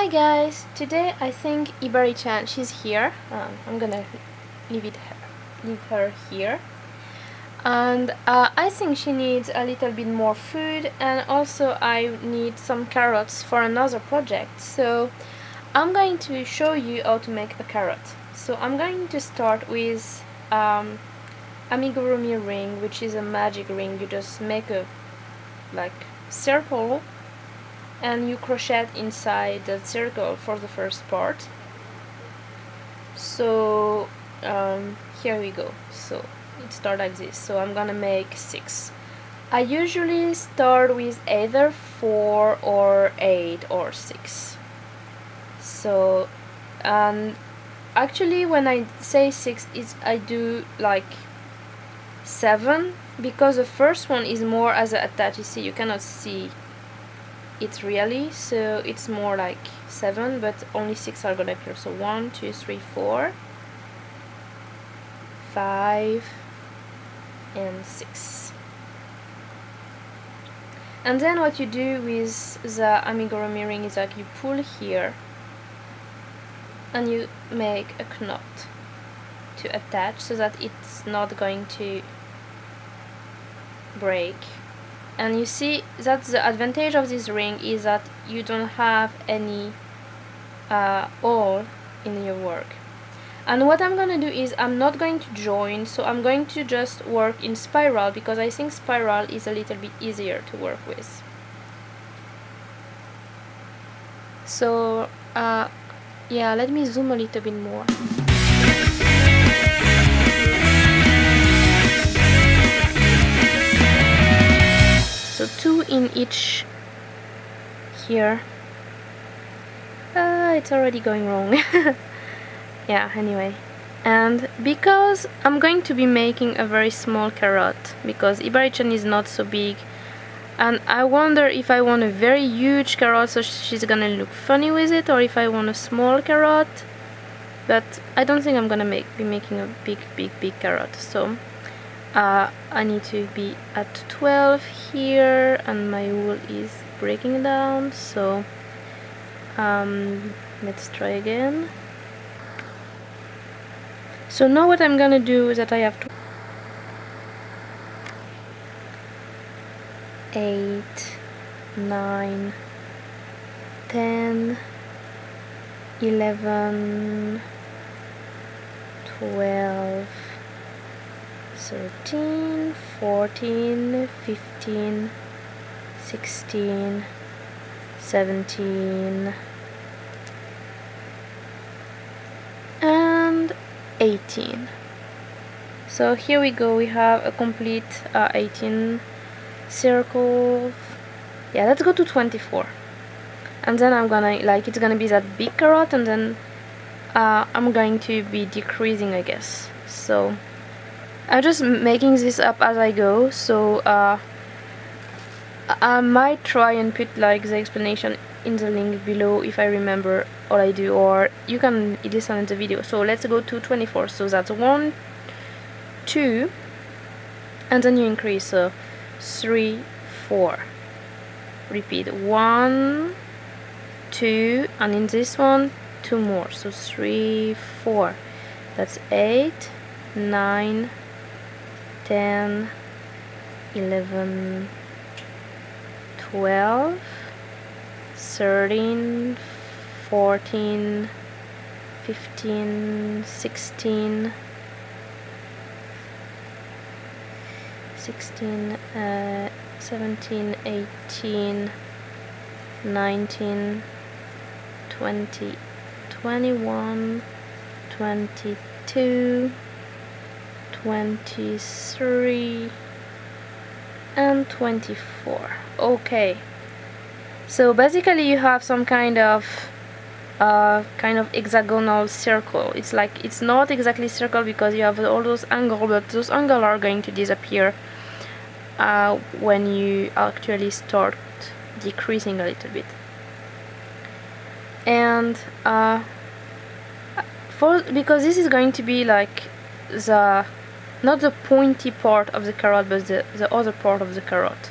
Hi guys, today I think Hibarichan, she's here. I'm gonna leave her here, and I think she needs a little bit more food, and also I need some carrots for another project. So I'm going to show you how to make a carrot. So I'm going to start with Amigurumi ring, which is a magic ring. You just make a circle and you crochet inside that circle for the first part. So here we go. So it starts like this. So I'm gonna make 6. I usually start with either 4 or 8 or 6. So actually when I say 6, I do like 7, because the first one is more as a attach. You see, you cannot see it really, so it's more like 7, but only 6 are gonna appear. So 1, 2, 3, 4, 5 and 6. And then what you do with the amigurumi ring is that you pull here and you make a knot to attach so that it's not going to break. And you see that the advantage of this ring is that you don't have any hole in your work. And what I'm gonna do is I'm not going to join, so I'm going to just work in spiral, because I think spiral is a little bit easier to work with. So yeah, let me zoom a little bit more. So 2 in each here. It's already going wrong. Yeah, anyway. And because I'm going to be making a very small carrot, because Hibarichan is not so big, and I wonder if I want a very huge carrot so she's gonna look funny with it, or if I want a small carrot. But I don't think I'm gonna be making a big carrot. So I need to be at 12 here, and my wool is breaking down. So let's try again. So now what I'm gonna do is that I have 8, 9, 10, 11, 12, 13, 14, 15, 16, 17 and 18. So here we go, we have a complete 18 circles. Yeah, let's go to 24, and then I'm gonna it's gonna be that big carrot, and then I'm going to be decreasing, I guess. So I'm just making this up as I go. So I might try and put the explanation in the link below if I remember all I do, or you can listen in the video. So let's go to 24. So that's 1, 2, and then you increase. So 3, 4. Repeat 1, 2, and in this one 2 more. So 3, 4. That's 8, 9, 10, 11, 12, 13, 14, 15, 16, 17, 18, 19, 20, 21, 22, 23 and 24. Okay, so basically you have some kind of hexagonal circle. It's not exactly circle because you have all those angles, but those angles are going to disappear when you actually start decreasing a little bit. And because this is going to be like not the pointy part of the carrot, but the other part of the carrot.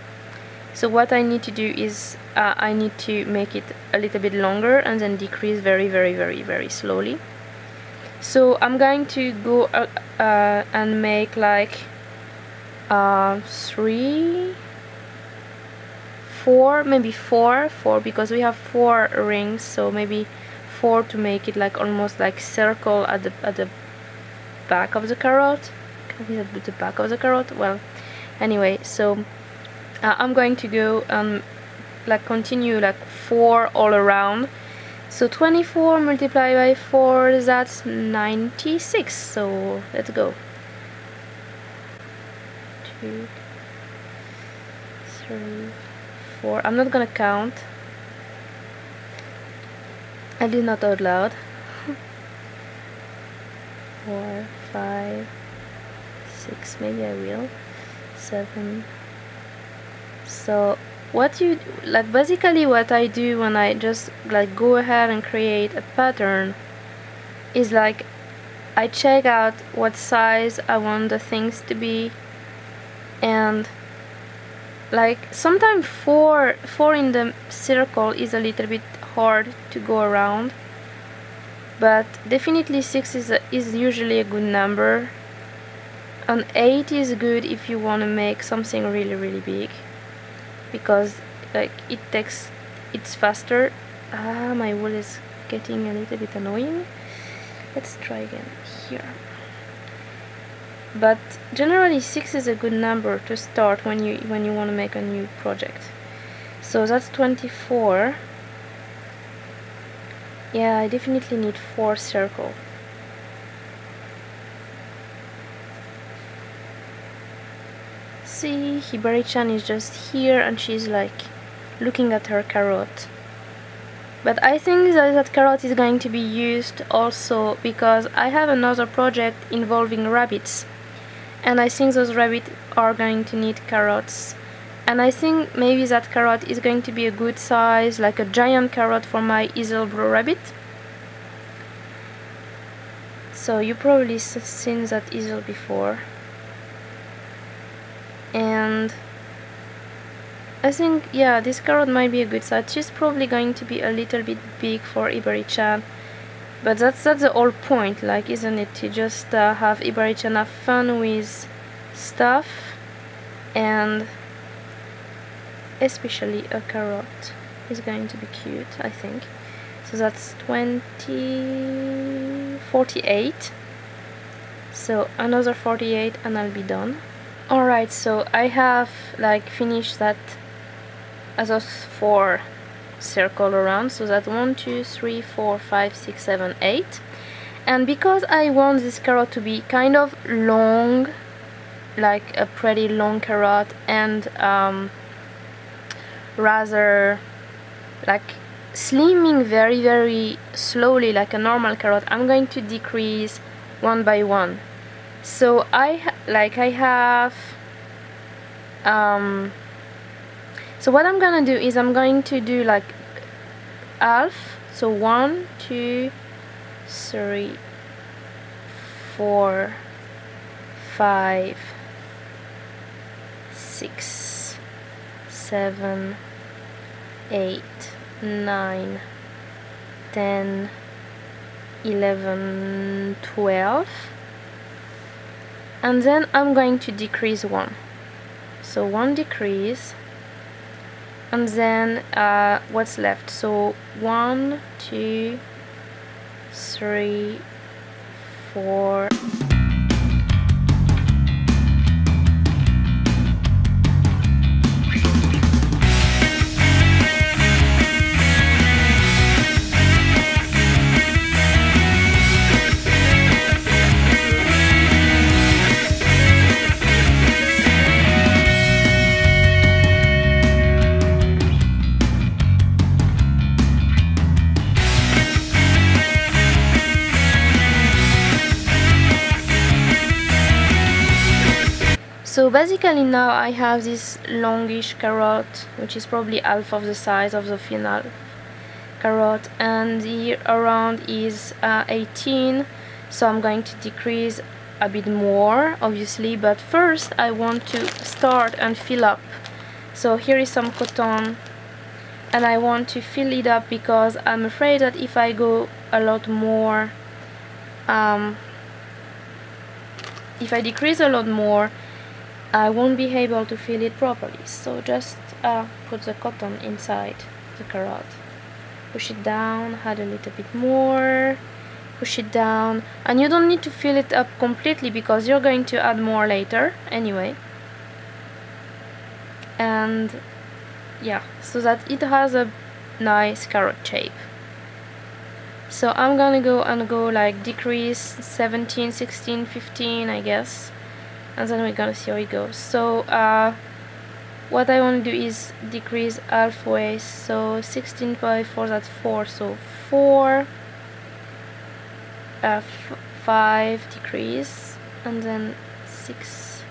So what I need to do is I need to make it a little bit longer and then decrease very slowly. So I'm going to go and make like 3, 4, maybe 4 because we have 4 rings, so maybe 4 to make it like almost like circle at the back of the carrot. Can we do the back of the carrot? Well, anyway, so I'm going to go like continue like 4 all around. So 24 multiplied by 4, that's 96. So let's go. 2, 3, 4. I'm not gonna count. I did not out loud. 4, 5, 6. Maybe I will. 7. So what you like, basically what I do when I just like go ahead and create a pattern is like I check out what size I want the things to be, and like sometimes 4 in the circle is a little bit hard to go around, but definitely 6 is usually a good number, and 8 is good if you want to make something really big, because like it's faster. My wool is getting a little bit annoying. Let's try again here. But generally 6 is a good number to start when you want to make a new project. So that's 24. Yeah, I definitely need 4 circles. See, Hibarichan is just here and she's like looking at her carrot. But I think that carrot is going to be used also because I have another project involving rabbits, and I think those rabbits are going to need carrots, and I think maybe that carrot is going to be a good size, like a giant carrot for my Iselbro rabbit. So you probably seen that easel before, and I think, yeah, this carrot might be a good size. She's probably going to be a little bit big for Hibarichan, but that's the whole point, like, isn't it? To just have Hibarichan have fun with stuff, and especially a carrot is going to be cute, I think. So that's 48. So another 48 and I'll be done. Alright, so I have like finished that as those 4 circle around, so that 1, 2, 3, 4, 5, 6, 7, 8. And because I want this carrot to be kind of long, like a pretty long carrot, and rather like slimming very slowly like a normal carrot, I'm going to decrease one by one. So so what I'm gonna do is I'm going to do like half, so 1, 2, 3, 4, 5, 6, 7, 8, 9, 10, 11, 12, and then I'm going to decrease 1. So 1 decrease, and then what's left? So 1, 2, 3, 4. So basically now I have this longish carrot, which is probably half of the size of the final carrot, and the around is 18, so I'm going to decrease a bit more obviously, but first I want to start and fill up So here is some cotton, and I want to fill it up because I'm afraid that if I go a lot more, if I decrease a lot more, I won't be able to fill it properly. So just put the cotton inside the carrot, push it down, add a little bit more, push it down, and you don't need to fill it up completely because you're going to add more later anyway. And yeah, so that it has a nice carrot shape. So I'm gonna go like decrease 17, 16, 15, I guess, and then we're gonna see how it goes. So what I want to do is decrease halfway, so 16 by 4, that's 4, so 4, 5 decrease, and then 6,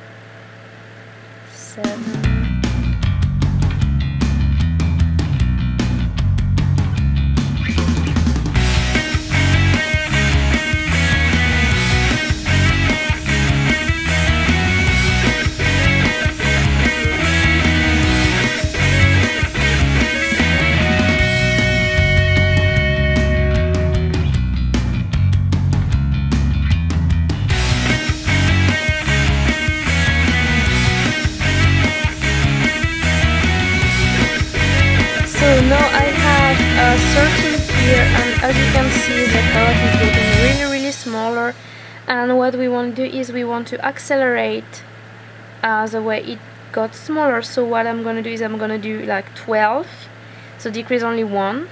7. Now I have 13 here, and as you can see the carrot is getting really smaller, and what we want to do is we want to accelerate the way it got smaller. So what I'm gonna do is I'm gonna do like 12, so decrease only 1,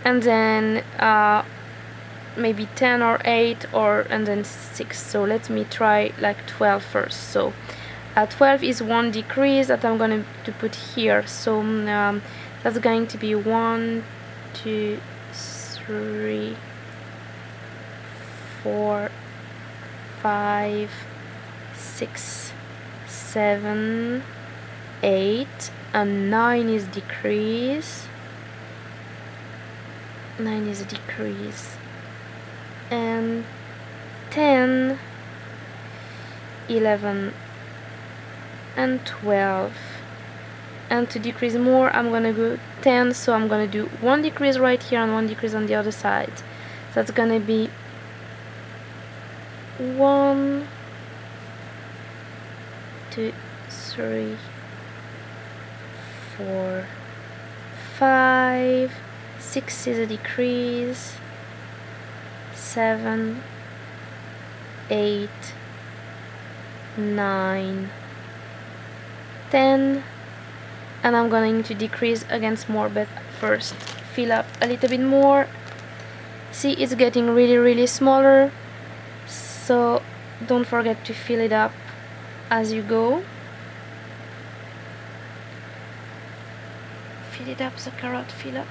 and then maybe 10 or 8 and then 6. So let me try like 12 first. So 12 is 1 decrease that I'm going to put here. So that's going to be 1, 2, 3, 4, 5, 6, 7, 8, and 9 is decrease. 9 is a decrease, and 10, 11, and 12. And to decrease more, I'm gonna go 10, so I'm gonna do 1 decrease right here and 1 decrease on the other side. So that's gonna be 1, 2, 3, 4, 5, 6 is a decrease, 7, 8, 9, 10, and I'm going to decrease against more, but first fill up a little bit more. See, it's getting really smaller, so don't forget to fill it up as you go. Fill it up, the carrot, fill up.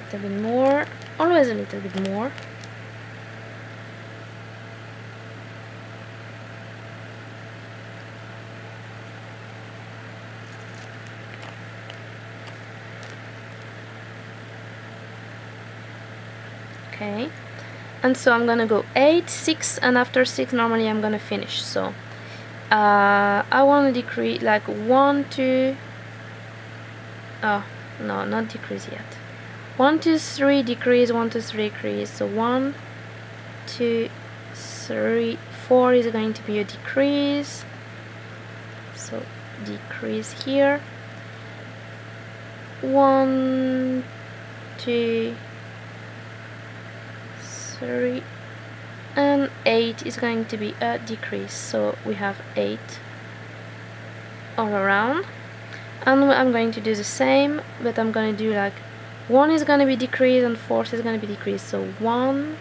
A little bit more, always a little bit more. Okay, and so I'm gonna go 8, 6, and after 6 normally I'm gonna finish. So I want to decrease like 1, 2, oh no, not decrease yet, 1, 2, 3 decrease, 1, 2, 3 decrease. So 1, 2, 3, 4 is going to be a decrease, so decrease here, 1, 2, 3, and 8 is going to be a decrease. So we have 8 all around, and I'm going to do the same, but I'm going to do like 1 is going to be decreased and 4 is going to be decreased. So 1,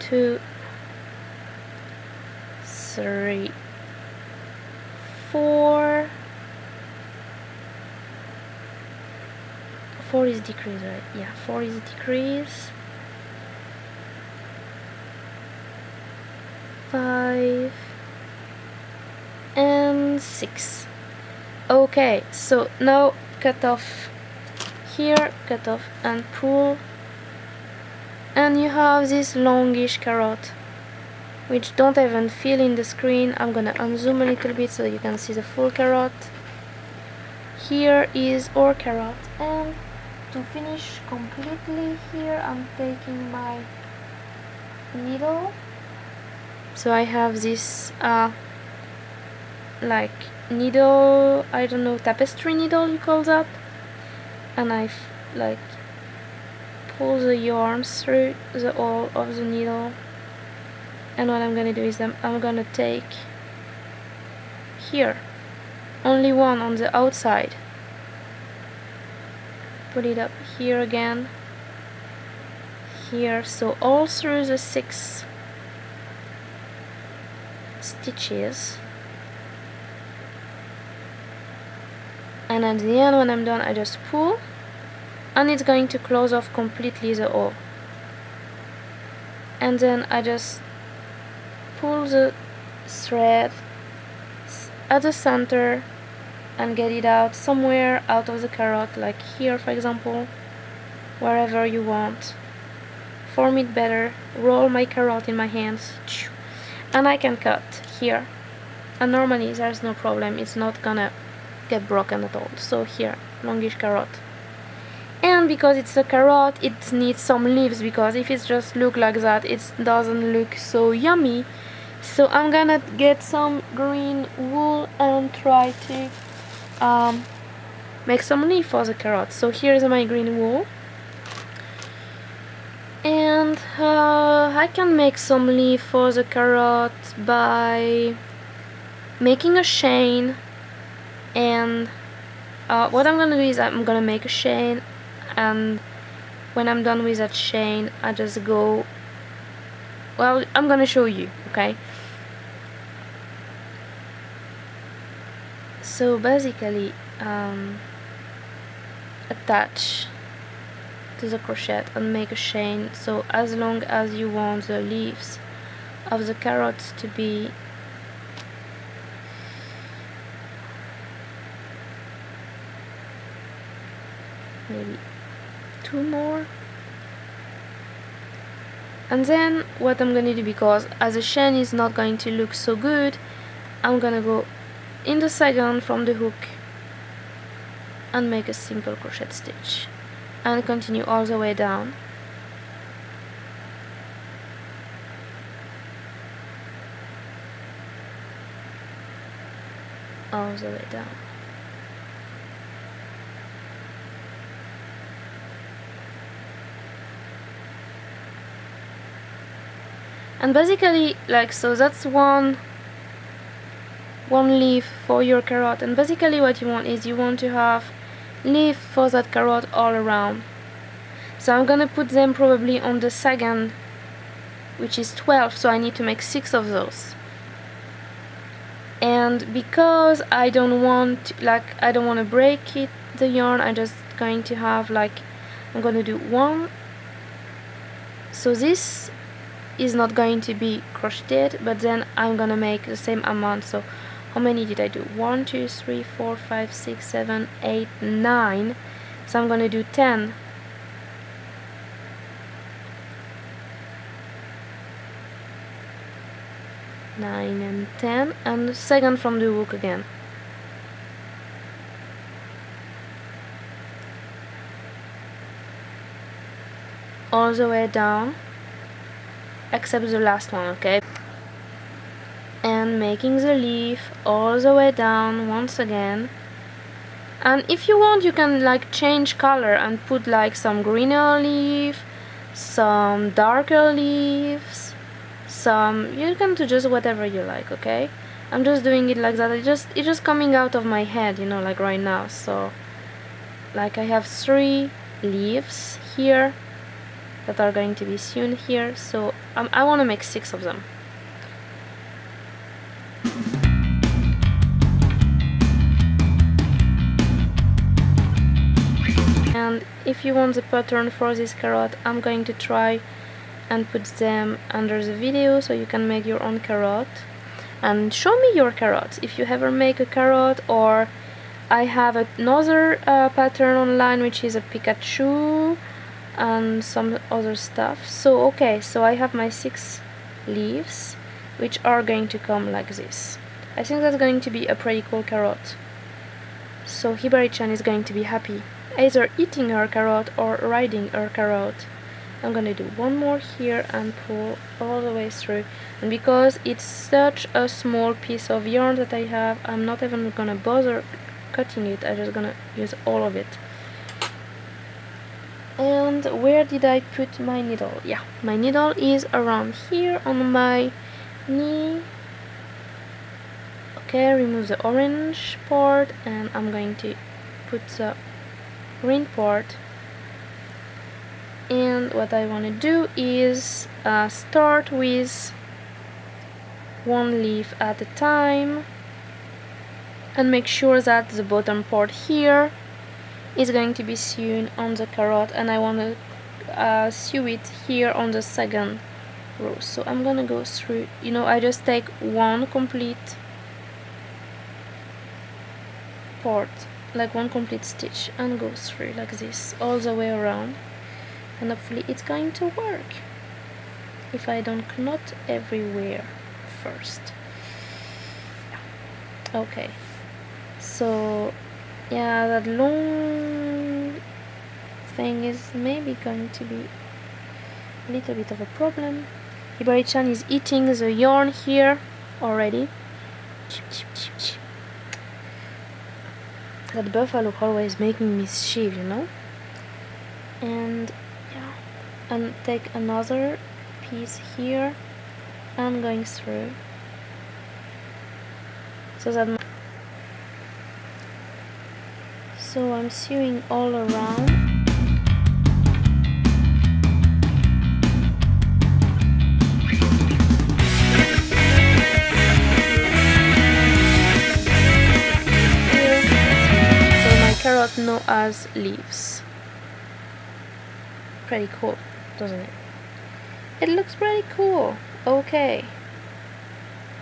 2, 3, 4. 4 is decrease, right? Yeah, 4 is decrease. 5 and 6. Okay, so now cut off here, cut off and pull, and you have this longish carrot, which don't even fill in the screen. I'm gonna unzoom a little bit so you can see the full carrot. Here is our carrot, and to finish completely here, I'm taking my needle. So I have this like needle, I don't know, tapestry needle you call that, and I like pull the yarn through the hole of the needle. And what I'm gonna do is I'm gonna take here only one on the outside, put it up here again, here, so all through the 6 stitches, and at the end when I'm done I just pull, and it's going to close off completely the hole, and then I just pull the thread at the center and get it out somewhere out of the carrot, like here for example, wherever you want. Form it better, roll my carrot in my hands, and I can cut here, and normally there's no problem, it's not gonna get broken at all. So here, longish carrot, and because it's a carrot it needs some leaves, because if it just look like that it doesn't look so yummy. So I'm gonna get some green wool and try to make some leaf for the carrot. So here's my green wool, and I can make some leaf for the carrot by making a chain. And what I'm gonna do is I'm gonna make a chain, and when I'm done with that chain I just go, well, I'm gonna show you, okay? So basically attach to the crochet and make a chain. So as long as you want the leaves of the carrots to be maybe 2 more, and then what I'm gonna do, because as a chain is not going to look so good, I'm gonna go in the second from the hook and make a simple crochet stitch and continue all the way down. All the way down. And basically, like, so that's one leaf for your carrot, and basically what you want is you want to have leaf for that carrot all around. So I'm gonna put them probably on the second, which is 12, so I need to make 6 of those. And because I don't want to break it, the yarn, I'm just going to have I'm gonna do 1. So this is not going to be crocheted, but then I'm gonna make the same amount. So how many did I do? 1, 2, 3, 4, 5, 6, 7, 8, 9. So I'm gonna do 10. Nine and 10, and the second from the hook again. All the way down, except the last one, okay? And making the leaf all the way down once again. And if you want, you can change color and put some greener leaf, some darker leaves, you can do just whatever you like, okay? I'm just doing it like that. It's just coming out of my head, like right now. So I have 3 leaves here that are going to be sewn here, so I want to make 6 of them. And if you want the pattern for this carrot, I'm going to try and put them under the video so you can make your own carrot. And show me your carrots if you ever make a carrot. Or I have another pattern online, which is a Pikachu and some other stuff. So okay, so I have my 6 leaves, which are going to come like this. I think that's going to be a pretty cool carrot. So Hibarichan is going to be happy, either eating her carrot or riding her carrot. I'm gonna do one more here and pull all the way through, and because it's such a small piece of yarn that I have, I'm not even gonna bother cutting it. I'm just gonna use all of it. And where did I put my needle? Yeah, my needle is around here on my knee. Okay, remove the orange part, and I'm going to put the green part. And what I want to do is start with one leaf at a time and make sure that the bottom part here is going to be sewn on the carrot, and I want to sew it here on the second row. So I'm gonna go through, I just take one complete part, like one complete stitch, and go through like this all the way around. And hopefully it's going to work if I don't knot everywhere first. Okay, so yeah, that long thing is maybe going to be a little bit of a problem. Hibarichan is eating the yarn here already. That buffalo always making mischief, and yeah, and take another piece here and going through, so that so I'm sewing all around. Carrot now has leaves. Pretty cool, doesn't it? It looks pretty cool. Okay,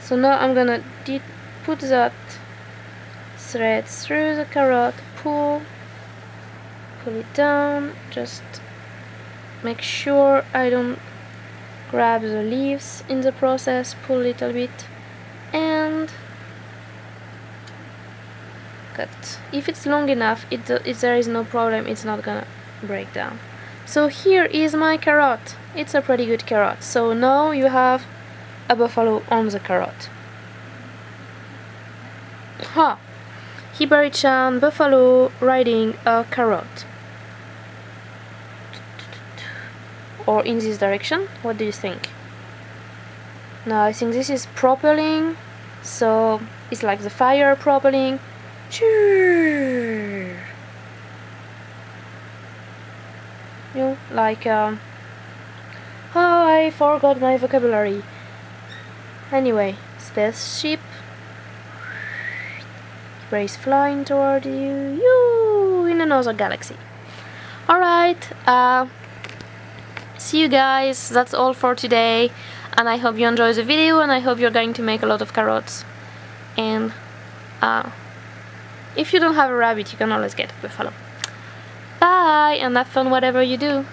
so now I'm gonna put that thread through the carrot, pull it down, just make sure I don't grab the leaves in the process, pull a little bit, and cut. If it's long enough, if there is no problem, it's not gonna break down. So here is my carrot. It's a pretty good carrot. So now you have a buffalo on the carrot. Ha! Hibarichan buffalo riding a carrot. Or in this direction. What do you think? Now I think this is propelling. So it's like the fire propelling. Like oh, I forgot my vocabulary. Anyway, spaceship. Race flying toward you in another galaxy. Alright, see you guys. That's all for today, and I hope you enjoy the video, and I hope you're going to make a lot of carrots. And if you don't have a rabbit, you can always get a buffalo. Bye, and have fun whatever you do.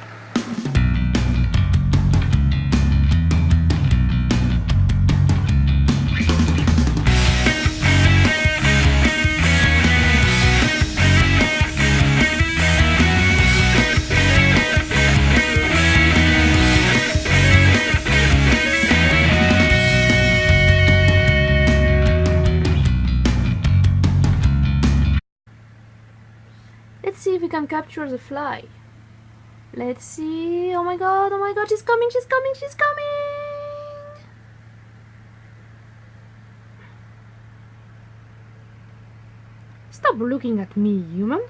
Let's see if we can capture the fly. Let's see. Oh my god, she's coming, she's coming, she's coming! Stop looking at me, human.